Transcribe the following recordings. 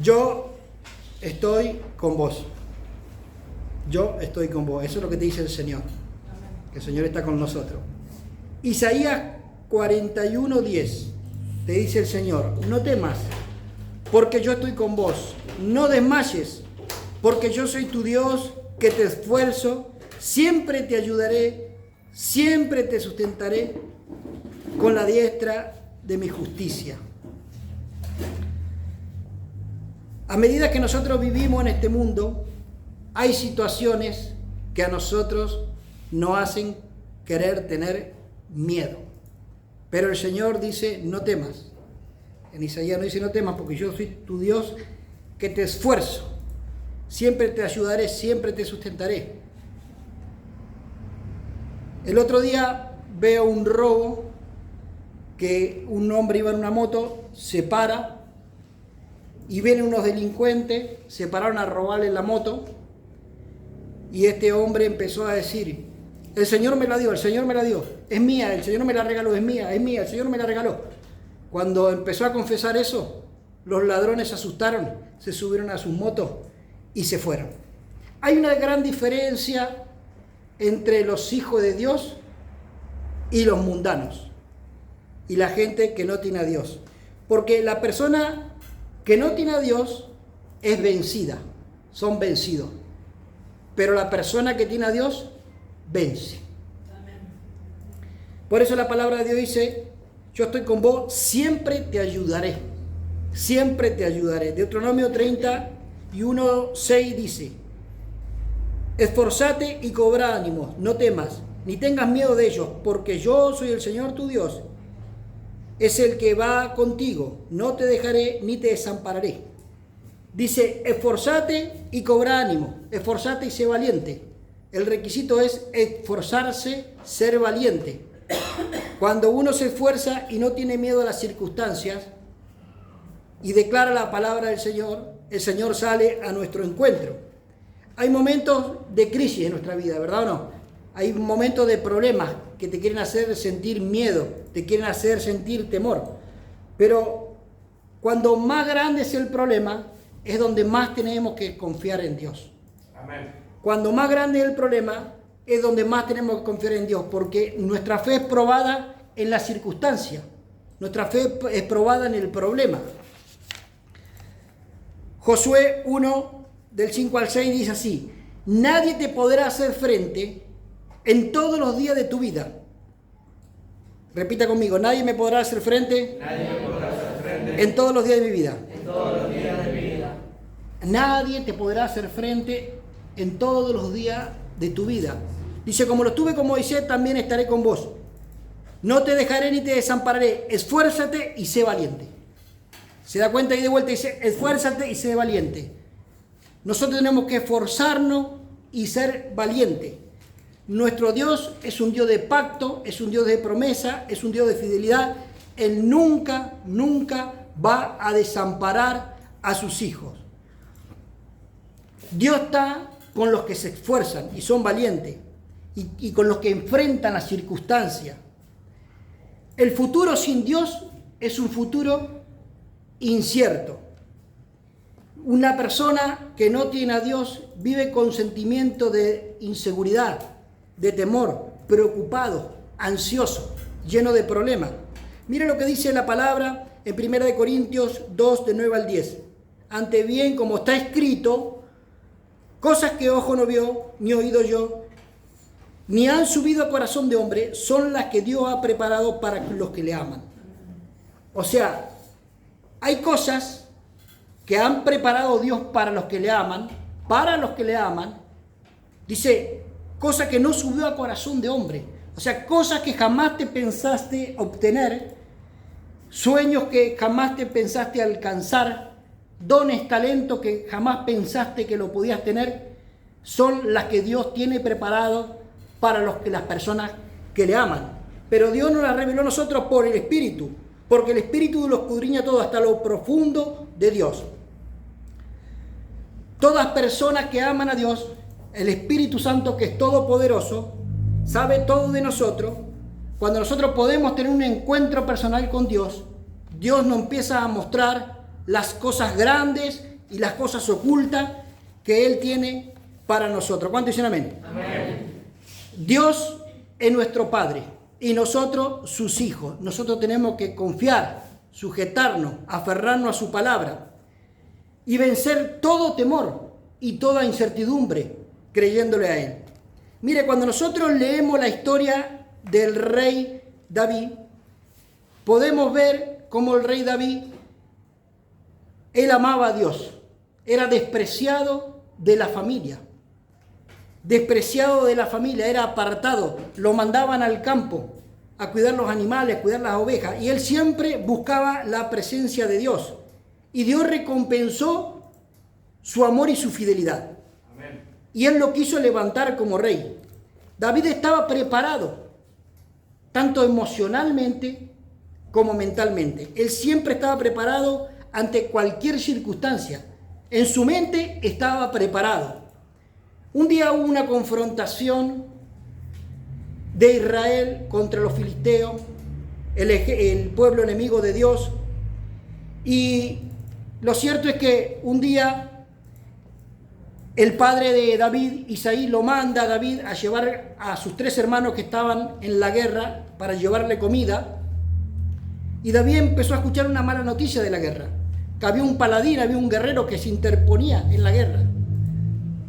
yo estoy con vos. Yo estoy con vos. Eso es lo que te dice el Señor. Que el Señor está con nosotros. Isaías 41:10. Te dice el Señor, no temas, porque yo estoy con vos. No desmayes, porque yo soy tu Dios, que te esfuerzo. Siempre te ayudaré, siempre te sustentaré con la diestra de mi justicia. A medida que nosotros vivimos en este mundo, hay situaciones que a nosotros nos hacen querer tener miedo. Pero el Señor dice, no temas. En Isaías no dice, no temas, porque yo soy tu Dios que te esfuerzo. Siempre te ayudaré, siempre te sustentaré. El otro día veo un robo, que un hombre iba en una moto, se para, y vienen unos delincuentes, se pararon a robarle la moto, y este hombre empezó a decir, el Señor me la dio, el Señor me la dio, es mía, el Señor me la regaló, es mía, el Señor me la regaló. Cuando empezó a confesar eso, los ladrones se asustaron, se subieron a sus motos y se fueron. Hay una gran diferencia entre los hijos de Dios y los mundanos, y la gente que no tiene a Dios. Porque la persona que no tiene a Dios es vencida, son vencidos. Pero la persona que tiene a Dios vence. Por eso la palabra de Dios dice, yo estoy con vos, siempre te ayudaré. Siempre te ayudaré. Deuteronomio 31:6 dice, esforzate y cobra ánimo, no temas, ni tengas miedo de ellos, porque yo soy el Señor tu Dios. Es el que va contigo, no te dejaré ni te desampararé. Dice, esforzate y cobra ánimo, esforzate y sé valiente. El requisito es esforzarse, ser valiente. Cuando uno se esfuerza y no tiene miedo a las circunstancias y declara la palabra del Señor, el Señor sale a nuestro encuentro. Hay momentos de crisis en nuestra vida, ¿verdad o no? Hay momentos de problemas que te quieren hacer sentir miedo, te quieren hacer sentir temor. Pero cuando más grande es el problema, es donde más tenemos que confiar en Dios. Amén. Cuando más grande es el problema, es donde más tenemos que confiar en Dios, porque nuestra fe es probada en la circunstancia, nuestra fe es probada en el problema. Josué 1, del 5 al 6 dice así, nadie te podrá hacer frente en todos los días de tu vida. Repita conmigo, nadie me podrá hacer frente, en todos los días de mi vida. Nadie te podrá hacer frente en todos los días de tu vida. Dice, como lo estuve con Moisés, también estaré con vos. No te dejaré ni te desampararé. Esfuérzate y sé valiente. Se da cuenta y de vuelta dice, esfuérzate y sé valiente. Nosotros tenemos que esforzarnos y ser valientes. Nuestro Dios es un Dios de pacto, es un Dios de promesa, es un Dios de fidelidad. Él nunca, nunca va a desamparar a sus hijos. Dios está con los que se esfuerzan y son valientes y con los que enfrentan las circunstancias. El futuro sin Dios es un futuro incierto. Una persona que no tiene a Dios vive con sentimiento de inseguridad, de temor, preocupado, ansioso, lleno de problemas. Mire lo que dice la palabra en 1 Corintios 2, de 9 al 10. Ante bien, como está escrito, cosas que ojo no vio, ni oído yo, ni han subido a corazón de hombre, son las que Dios ha preparado para los que le aman. O sea, hay cosas que han preparado Dios para los que le aman, dice, cosas que no subió a corazón de hombre. O sea, cosas que jamás te pensaste obtener, sueños que jamás te pensaste alcanzar, dones, talentos que jamás pensaste que lo podías tener, son las que Dios tiene preparado para las personas que le aman. Pero Dios nos las reveló a nosotros por el Espíritu, porque el Espíritu lo escudriña todo hasta lo profundo de Dios. Todas personas que aman a Dios, el Espíritu Santo, que es todopoderoso, sabe todo de nosotros. Cuando nosotros podemos tener un encuentro personal con Dios, Dios nos empieza a mostrar las cosas grandes y las cosas ocultas que Él tiene para nosotros. ¿Cuántos dicen amén? Amén. Dios es nuestro Padre y nosotros sus hijos. Nosotros tenemos que confiar, sujetarnos, aferrarnos a su palabra y vencer todo temor y toda incertidumbre creyéndole a Él. Mire, cuando nosotros leemos la historia del rey David, podemos ver cómo el rey David, él amaba a Dios, era despreciado de la familia. Despreciado de la familia, era apartado, lo mandaban al campo a cuidar los animales, a cuidar las ovejas, y él siempre buscaba la presencia de Dios. Y Dios recompensó su amor y su fidelidad. Amén. Y él lo quiso levantar como rey. David estaba preparado, tanto emocionalmente como mentalmente. Él siempre estaba preparado ante cualquier circunstancia. En su mente estaba preparado. Un día hubo una confrontación de Israel contra los filisteos, el pueblo enemigo de Dios. Y lo cierto es que un día el padre de David, Isaí, lo manda a David a llevar a sus 3 hermanos que estaban en la guerra para llevarle comida. Y David empezó a escuchar una mala noticia de la guerra, que había un paladín, había un guerrero que se interponía en la guerra,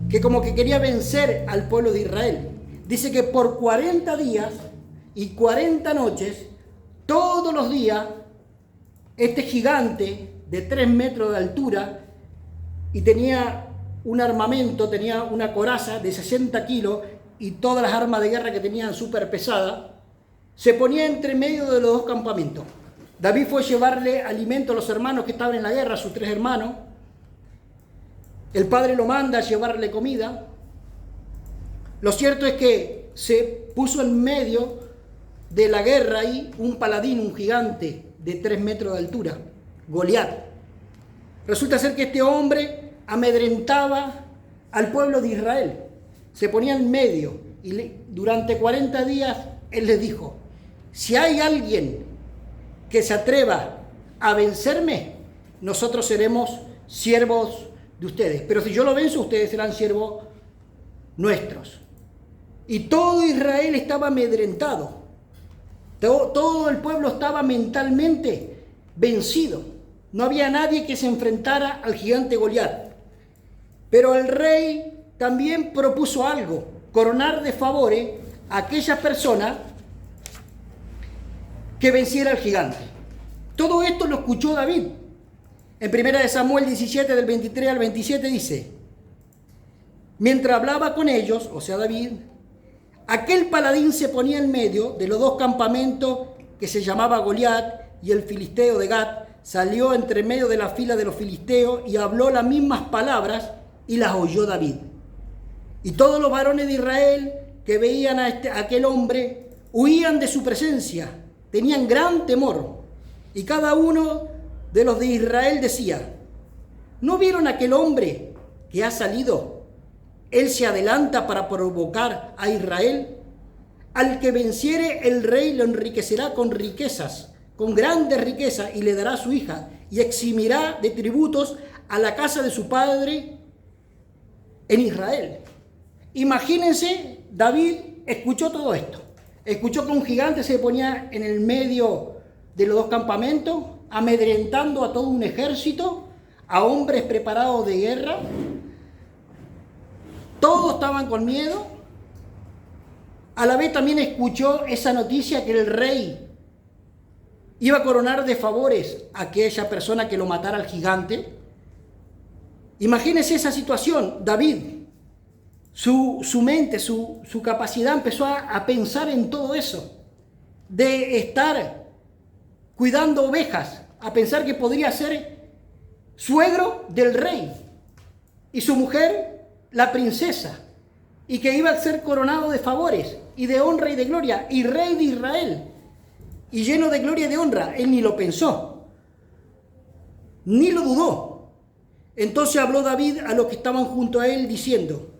que como que quería vencer al pueblo de Israel. Dice que por 40 días y 40 noches, todos los días, este gigante de 3 metros de altura, y tenía un armamento, tenía una coraza de 60 kilos, y todas las armas de guerra que tenían súper pesadas, se ponía entre medio de los 2 campamentos. David fue a llevarle alimento a los hermanos que estaban en la guerra, a sus 3 hermanos. El padre lo manda a llevarle comida. Lo cierto es que se puso en medio de la guerra ahí un paladín, un gigante de 3 metros de altura, Goliat. Resulta ser que este hombre amedrentaba al pueblo de Israel. Se ponía en medio y durante 40 días él les dijo: si hay alguien que se atreva a vencerme, nosotros seremos siervos de ustedes. Pero si yo lo venzo, ustedes serán siervos nuestros. Y todo Israel estaba amedrentado. Todo el pueblo estaba mentalmente vencido. No había nadie que se enfrentara al gigante Goliat. Pero el rey también propuso algo: coronar de favores a aquella persona que venciera al gigante. Todo esto lo escuchó David. En 1 Samuel 17, del 23 al 27 dice: mientras hablaba con ellos, o sea David, aquel paladín se ponía en medio de los 2 campamentos que se llamaba Goliat, y el filisteo de Gat salió entre medio de la fila de los filisteos y habló las mismas palabras, y las oyó David. Y todos los varones de Israel que veían a aquel hombre huían de su presencia, tenían gran temor. Y cada uno de los de Israel decía: ¿no vieron aquel hombre que ha salido? Él se adelanta para provocar a Israel. Al que venciere, el rey lo enriquecerá con riquezas, con grandes riquezas, y le dará a su hija, y eximirá de tributos a la casa de su padre en Israel. Imagínense, David escuchó todo esto. Escuchó que un gigante se ponía en el medio de los 2 campamentos, amedrentando a todo un ejército, a hombres preparados de guerra. Todos estaban con miedo. A la vez también escuchó esa noticia que el rey iba a coronar de favores a aquella persona que lo matara al gigante. Imagínense esa situación. David, su mente, su capacidad empezó a pensar en todo eso, de estar cuidando ovejas, a pensar que podría ser suegro del rey y su mujer la princesa, y que iba a ser coronado de favores y de honra y de gloria, y rey de Israel, y lleno de gloria y de honra. Él ni lo pensó, ni lo dudó. Entonces habló David a los que estaban junto a él diciendo: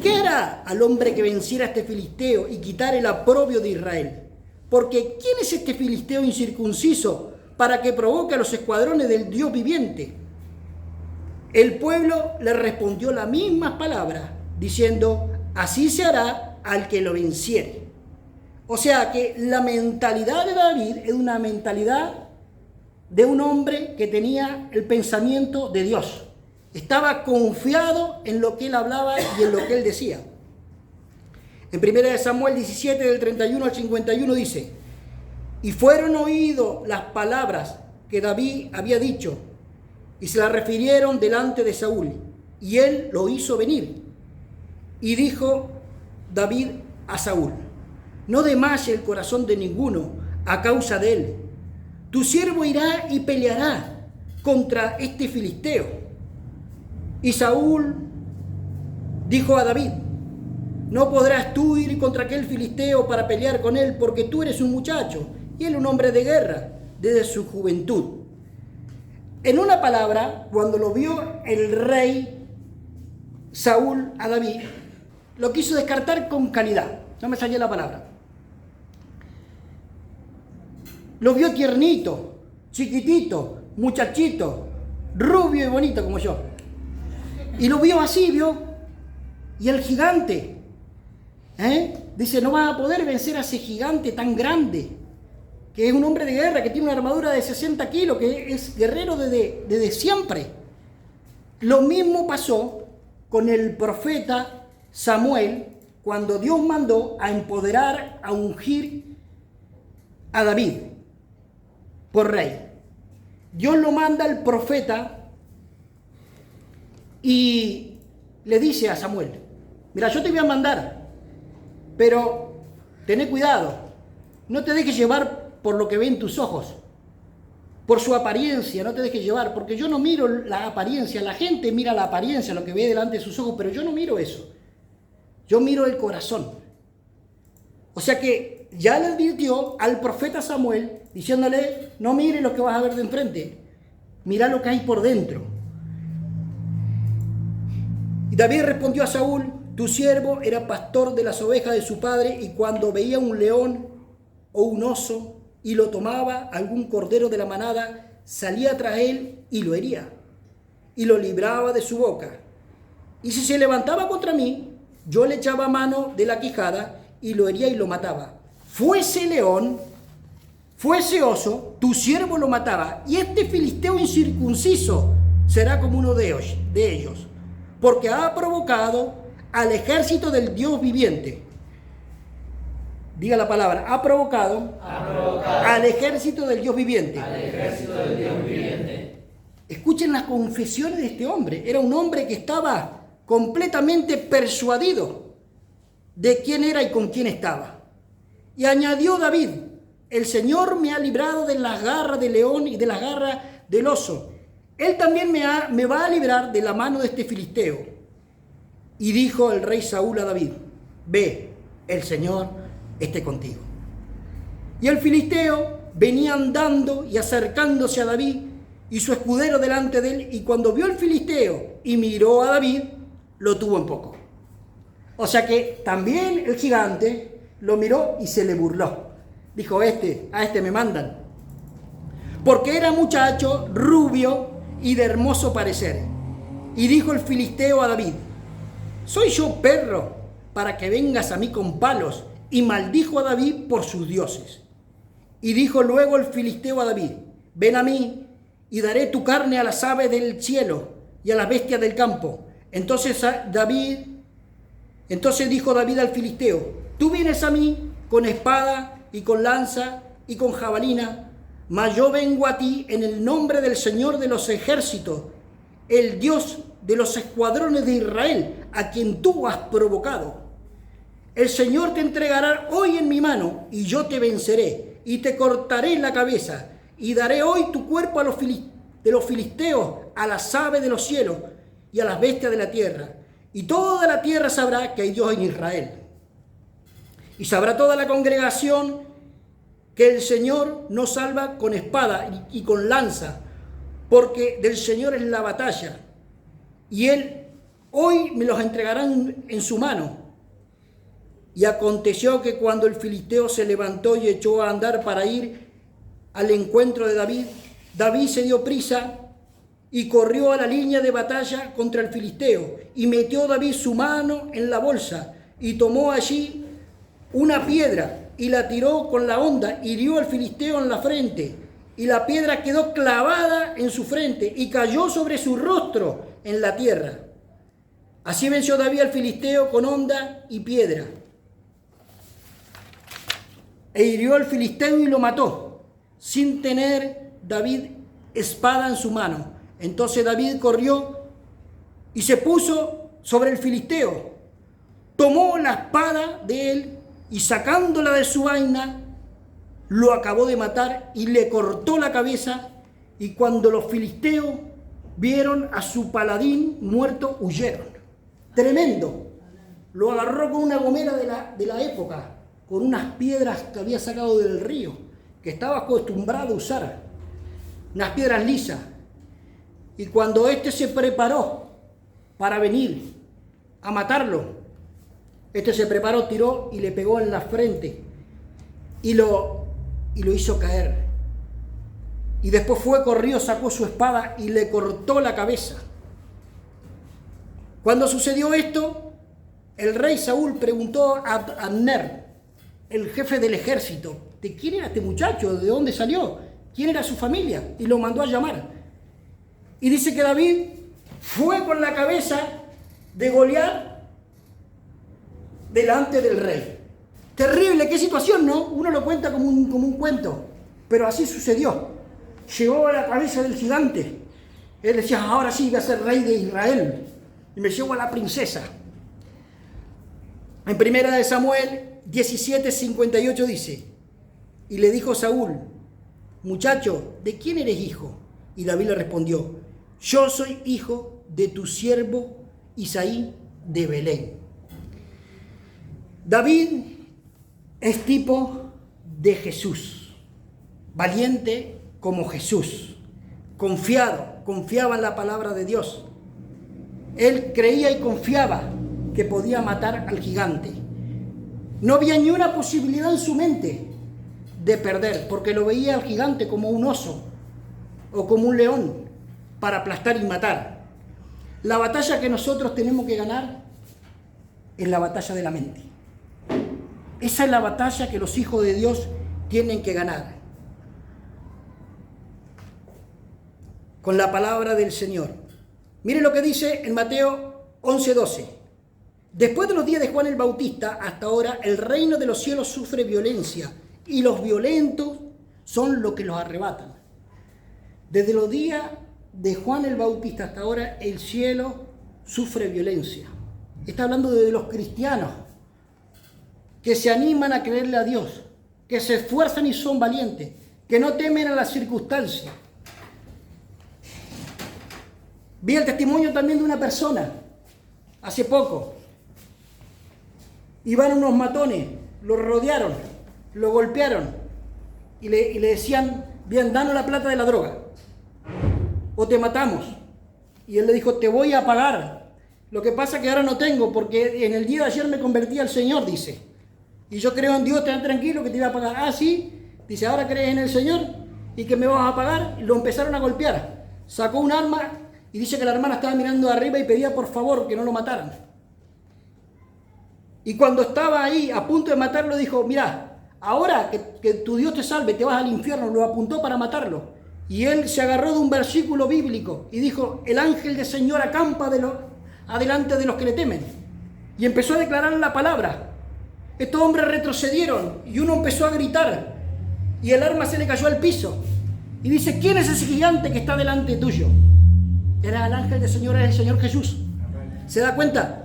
¿qué hará al hombre que venciera a este filisteo y quitara el oprobio de Israel? Porque ¿quién es este filisteo incircunciso para que provoque a los escuadrones del Dios viviente? El pueblo le respondió las mismas palabras, diciendo, así se hará al que lo venciere. O sea que la mentalidad de David es una mentalidad de un hombre que tenía el pensamiento de Dios. Estaba confiado en lo que él hablaba y en lo que él decía. En 1 Samuel 17, del 31 al 51 dice, y fueron oídos las palabras que David había dicho, y se las refirieron delante de Saúl, y él lo hizo venir. Y dijo David a Saúl, no desmaye el corazón de ninguno a causa de él. Tu siervo irá y peleará contra este filisteo. Y Saúl dijo a David, no podrás tú ir contra aquel filisteo para pelear con él, porque tú eres un muchacho y él un hombre de guerra desde su juventud. En una palabra, cuando lo vio el rey Saúl a David, lo quiso descartar con calidad. No me salió la palabra. Lo vio tiernito, chiquitito, muchachito, rubio y bonito como yo. Y lo vio así, vio. Y el gigante, dice, no vas a poder vencer a ese gigante tan grande, que es un hombre de guerra, que tiene una armadura de 60 kilos, que es guerrero desde siempre. Lo mismo pasó con el profeta Samuel, cuando Dios mandó a empoderar, a ungir a David por rey. Dios lo manda al profeta y le dice a Samuel, mira, yo te voy a mandar, pero tené cuidado, no te dejes llevar por lo que ven tus ojos, por su apariencia, no te dejes llevar, porque yo no miro la apariencia, la gente mira la apariencia, lo que ve delante de sus ojos, pero yo no miro eso, yo miro el corazón. O sea que ya le advirtió al profeta Samuel, diciéndole, no mire lo que vas a ver de enfrente, mira lo que hay por dentro. Y David respondió a Saúl, tu siervo era pastor de las ovejas de su padre, y cuando veía un león o un oso y lo tomaba, algún cordero de la manada, salía tras él y lo hería, y lo libraba de su boca. Y si se levantaba contra mí, yo le echaba mano de la quijada y lo hería y lo mataba. Fuese león, fuese oso, tu siervo lo mataba, y este filisteo incircunciso será como uno de ellos, porque ha provocado al ejército del Dios viviente. Diga la palabra, ha provocado al ejército del Dios viviente. Escuchen las confesiones de este hombre. Era un hombre que estaba completamente persuadido de quién era y con quién estaba. Y añadió David, el Señor me ha librado de las garras del león y de las garras del oso. Él también me va a librar de la mano de este filisteo. Y dijo el rey Saúl a David, ve, el Señor esté contigo. Y el filisteo venía andando y acercándose a David y su escudero delante de él, y cuando vio el filisteo y miró a David, lo tuvo en poco. O sea que también el gigante lo miró y se le burló. Dijo, a este me mandan. Porque era muchacho, rubio y de hermoso parecer. Y dijo el filisteo a David, ¿soy yo perro para que vengas a mí con palos? Y maldijo a David por sus dioses. Y dijo luego el filisteo a David, ven a mí y daré tu carne a las aves del cielo y a las bestias del campo. Entonces dijo David al filisteo, tú vienes a mí con espada y con lanza y con jabalina, mas yo vengo a ti en el nombre del Señor de los ejércitos, el Dios de los escuadrones de Israel, a quien tú has provocado. El Señor te entregará hoy en mi mano, y yo te venceré, y te cortaré la cabeza, y daré hoy tu cuerpo a los filisteos, a las aves de los cielos, y a las bestias de la tierra. Y toda la tierra sabrá que hay Dios en Israel. Y sabrá toda la congregación que el Señor no salva con espada y con lanza, porque del Señor es la batalla. Y Él hoy me los entregará en su mano. Y aconteció que cuando el filisteo se levantó y echó a andar para ir al encuentro de David, David se dio prisa y corrió a la línea de batalla contra el filisteo, y metió David su mano en la bolsa, y tomó allí una piedra, y la tiró con la honda, y hirió al filisteo en la frente, y la piedra quedó clavada en su frente, y cayó sobre su rostro en la tierra. Así venció David al filisteo con honda y piedra, e hirió al filisteo y lo mató, sin tener David espada en su mano. Entonces David corrió y se puso sobre el filisteo, tomó la espada de él y sacándola de su vaina, lo acabó de matar y le cortó la cabeza. Y cuando los filisteos vieron a su paladín muerto, huyeron. Tremendo. Lo agarró con una gomera de la época, con unas piedras que había sacado del río, que estaba acostumbrado a usar, unas piedras lisas. Y cuando éste se preparó para venir a matarlo, este se preparó, tiró y le pegó en la frente y lo hizo caer. Y después corrió, sacó su espada y le cortó la cabeza. Cuando sucedió esto, el rey Saúl preguntó a Abner, el jefe del ejército, ¿de quién era este muchacho? ¿De dónde salió? ¿Quién era su familia? Y lo mandó a llamar. Y dice que David fue con la cabeza de Goliat delante del rey. Terrible, qué situación, ¿no? Uno lo cuenta como un cuento, pero así sucedió. Llegó a la cabeza del gigante. Él decía, ahora sí voy a ser rey de Israel. Y me llevo a la princesa. En 1 Samuel 17:58 dice, y le dijo Saúl, muchacho, ¿de quién eres hijo? Y David le respondió, yo soy hijo de tu siervo Isaí de Belén. David es tipo de Jesús, valiente como Jesús, confiaba en la palabra de Dios. Él creía y confiaba que podía matar al gigante. No había ni una posibilidad en su mente de perder, porque lo veía al gigante como un oso o como un león para aplastar y matar. La batalla que nosotros tenemos que ganar es la batalla de la mente. Esa es la batalla que los hijos de Dios tienen que ganar. Con la palabra del Señor. Miren lo que dice en Mateo 11:12. Después de los días de Juan el Bautista, hasta ahora el reino de los cielos sufre violencia y los violentos son los que los arrebatan. Desde los días de Juan el Bautista hasta ahora el cielo sufre violencia. Está hablando de los cristianos que se animan a creerle a Dios, que se esfuerzan y son valientes, que no temen a las circunstancias. Vi el testimonio también de una persona hace poco. Iban unos matones, lo rodearon, lo golpearon y le decían, bien, danos la plata de la droga o te matamos. Y él le dijo, te voy a pagar. Lo que pasa es que ahora no tengo, porque en el día de ayer me convertí al Señor, dice. Y yo creo en Dios, ten tranquilo que te iba a pagar. Ah, sí, dice, ahora crees en el Señor y que me vas a pagar. Y lo empezaron a golpear. Sacó un arma y dice que la hermana estaba mirando arriba y pedía por favor que no lo mataran. Y cuando estaba ahí a punto de matarlo, dijo, mira, ahora que tu Dios te salve, te vas al infierno. Lo apuntó para matarlo. Y él se agarró de un versículo bíblico y dijo, el ángel del Señor acampa adelante de los que le temen. Y empezó a declarar la palabra. Estos hombres retrocedieron y uno empezó a gritar y el arma se le cayó al piso. Y dice, ¿quién es ese gigante que está delante tuyo? Era el ángel del Señor, era el Señor Jesús. ¿Se da cuenta?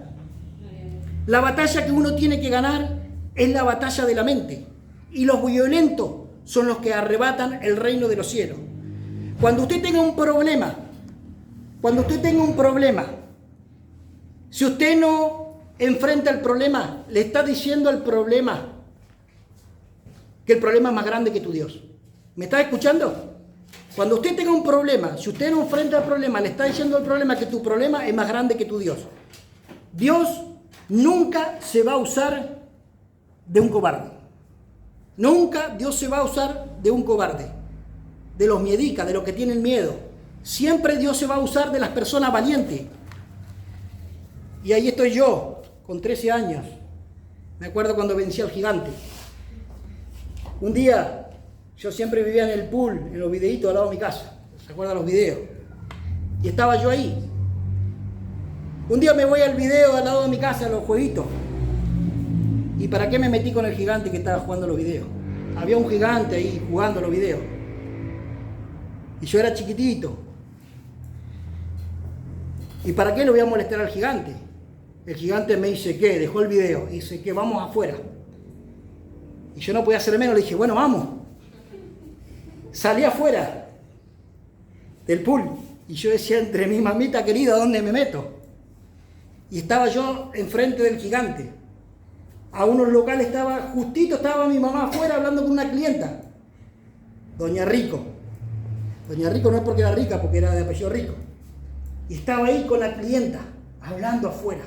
La batalla que uno tiene que ganar es la batalla de la mente. Y los violentos son los que arrebatan el reino de los cielos. Cuando usted tenga un problema, si usted no enfrenta el problema, le está diciendo al problema que el problema es más grande que tu Dios. ¿Me está escuchando? Cuando usted tenga un problema, si usted no enfrenta el problema, le está diciendo al problema que tu problema es más grande que tu Dios. Dios nunca se va a usar de un cobarde. Nunca Dios se va a usar de un cobarde, de los miedicas, de los que tienen miedo. Siempre Dios se va a usar de las personas valientes. Y ahí estoy yo, con 13 años. Me acuerdo cuando vencí al gigante. Un día, yo siempre vivía en el pool, en los videitos al lado de mi casa. ¿Se acuerdan los videos? Y estaba yo ahí. Un día me voy al video al lado de mi casa, a los jueguitos. ¿Y para qué me metí con el gigante que estaba jugando los videos? Había un gigante ahí jugando los videos. Y yo era chiquitito. ¿Y para qué le voy a molestar al gigante? El gigante me dice, ¿qué? Dejó el video. Y dice, ¿qué? Vamos afuera. Y yo no podía hacer menos. Le dije, bueno, vamos. Salí afuera del pool. Y yo decía, entre mi mamita querida, ¿dónde me meto? Y estaba yo enfrente del gigante. A unos locales justito estaba mi mamá afuera hablando con una clienta. Doña Rico. Doña Rico no es porque era rica, porque era de apellido Rico. Y estaba ahí con la clienta, hablando afuera.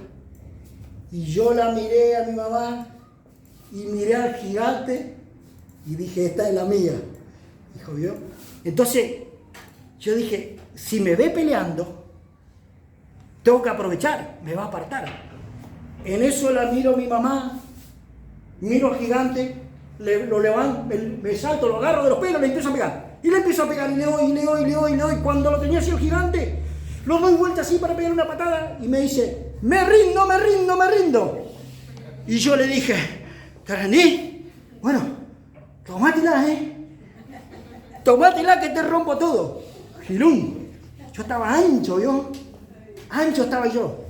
Y yo la miré a mi mamá y miré al gigante y dije, esta es la mía. Dijo, ¿vio? Entonces, yo dije, si me ve peleando, tengo que aprovechar, me va a apartar. En eso la miro a mi mamá, miro al gigante, lo levanto, me salto, lo agarro de los pelos, le empiezo a pegar. Y le empiezo a pegar y le doy, y le doy, y le doy, y le doy. Cuando lo tenía así el gigante, lo doy vuelta así para pegar una patada y me dice, me rindo, me rindo, me rindo. Y yo le dije, ¿te rendí? Bueno, tomátela, tomátela que te rompo todo. Gilún, yo estaba ancho, ancho estaba yo.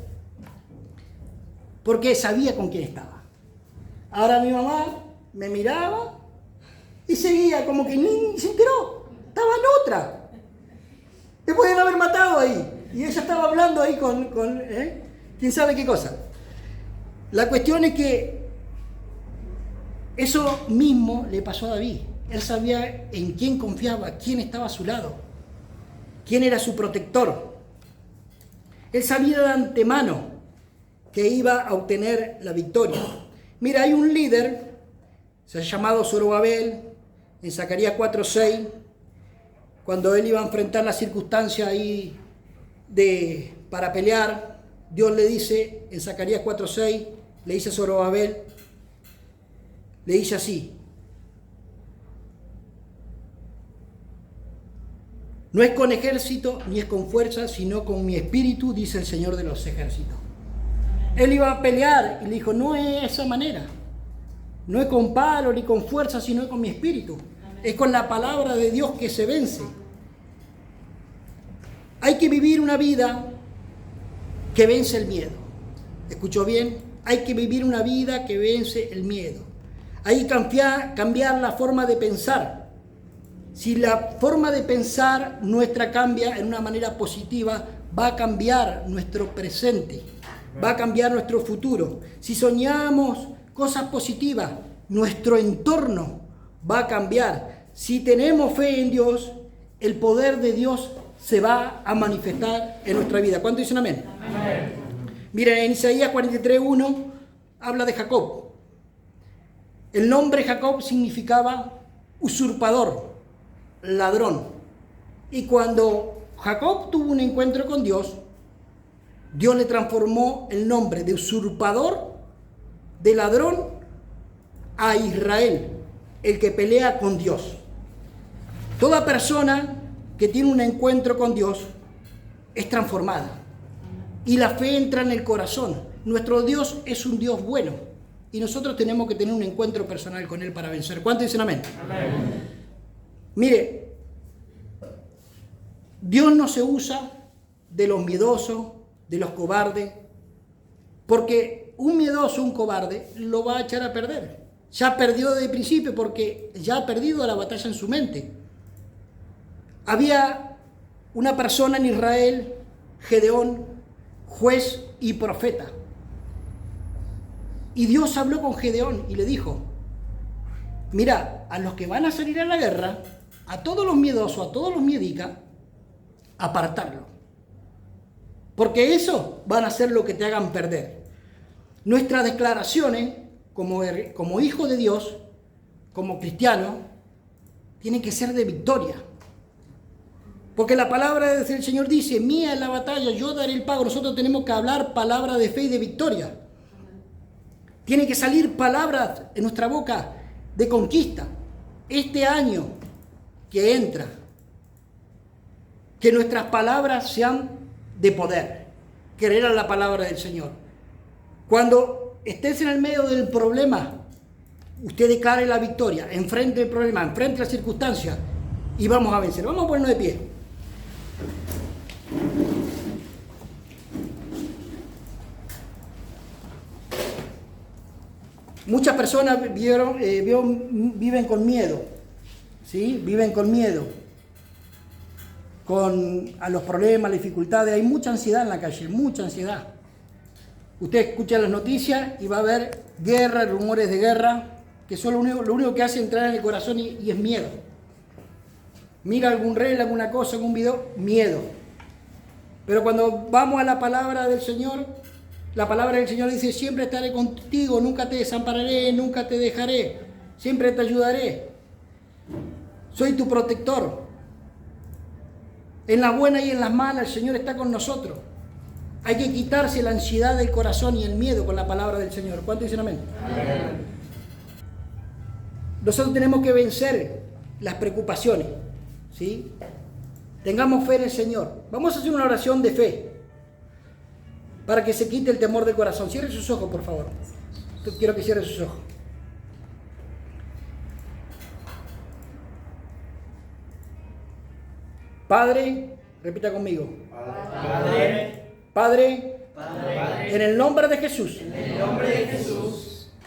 Porque sabía con quién estaba. Ahora mi mamá me miraba y seguía como que ni se enteró. Estaba en otra. Me podían haber matado ahí. Y ella estaba hablando ahí con quién sabe qué cosa. La cuestión es que eso mismo le pasó a David. Él sabía en quién confiaba, quién estaba a su lado, quién era su protector. Él sabía de antemano que iba a obtener la victoria. Mira, hay un líder, se ha llamado Zorobabel, en Zacarías 4:6, cuando él iba a enfrentar la circunstancia ahí para pelear, Dios le dice en Zacarías 4:6, le dice a Zorobabel, le dice así: no es con ejército ni es con fuerza, sino con mi espíritu, dice el Señor de los ejércitos. Él iba a pelear y le dijo, no es de esa manera, no es con palo ni con fuerza, sino con mi espíritu. Es con la palabra de Dios que se vence. Hay que vivir una vida que vence el miedo. ¿Escuchó bien? Hay que vivir una vida que vence el miedo. Hay que cambiar la forma de pensar. Si la forma de pensar nuestra cambia en una manera positiva, va a cambiar nuestro presente, va a cambiar nuestro futuro. Si soñamos cosas positivas, nuestro entorno va a cambiar. Si tenemos fe en Dios, el poder de Dios se va a manifestar en nuestra vida. ¿Cuánto dicen amén? Amén. Miren, en Isaías 43:1 habla de Jacob. El nombre Jacob significaba usurpador, ladrón. Y cuando Jacob tuvo un encuentro con Dios, Dios le transformó el nombre de usurpador, de ladrón, a Israel, el que pelea con Dios. Toda persona que tiene un encuentro con Dios es transformada. Y la fe entra en el corazón. Nuestro Dios es un Dios bueno. Y nosotros tenemos que tener un encuentro personal con Él para vencer. ¿Cuántos dicen amén? Amén. Mire, Dios no se usa de los miedosos, de los cobardes, porque un miedoso, un cobarde, lo va a echar a perder. Ya perdió de principio porque ya ha perdido la batalla en su mente. Había una persona en Israel, Gedeón, juez y profeta. Y Dios habló con Gedeón y le dijo, mira, a los que van a salir a la guerra, a todos los miedosos, a todos los miedicas, apartarlo. Porque eso van a ser lo que te hagan perder. Nuestras declaraciones, como hijo de Dios, como cristiano, tienen que ser de victoria. Porque la palabra del Señor dice, mía es la batalla, yo daré el pago. Nosotros tenemos que hablar palabra de fe y de victoria. Tiene que salir palabras en nuestra boca de conquista. Este año que entra, que nuestras palabras sean de poder. Creer a la palabra del Señor. Cuando estés en el medio del problema, usted declare la victoria, enfrente el problema, enfrente las circunstancias y vamos a vencer. Vamos a ponernos de pie. Muchas personas viven con miedo, ¿sí? Viven con miedo, a los problemas, las dificultades. Hay mucha ansiedad en la calle, mucha ansiedad. Usted escucha las noticias y va a haber guerra, rumores de guerra, que son lo único que hace entrar en el corazón y es miedo. Mira algún reel, alguna cosa, algún video, miedo. Pero cuando vamos a la palabra del Señor, la palabra del Señor dice, siempre estaré contigo, nunca te desampararé, nunca te dejaré, siempre te ayudaré. Soy tu protector. En las buenas y en las malas el Señor está con nosotros. Hay que quitarse la ansiedad del corazón y el miedo con la palabra del Señor. ¿Cuántos dicen amén? Amén. Nosotros tenemos que vencer las preocupaciones, ¿sí? Tengamos fe en el Señor. Vamos a hacer una oración de fe para que se quite el temor del corazón. Cierre sus ojos, por favor. Quiero que cierre sus ojos. Padre, repita conmigo. Padre, en el nombre de Jesús.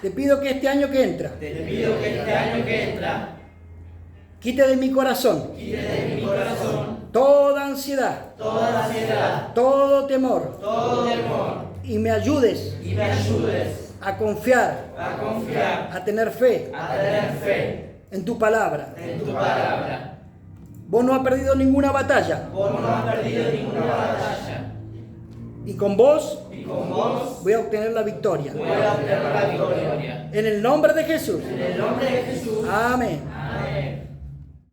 Te pido que este año que entra. Quite de mi corazón. Toda ansiedad. Todo temor. Y me ayudes. A confiar. A tener fe. En tu palabra. Vos no has perdido ninguna batalla. Y con vos voy a obtener la victoria. En el nombre de Jesús. Amén.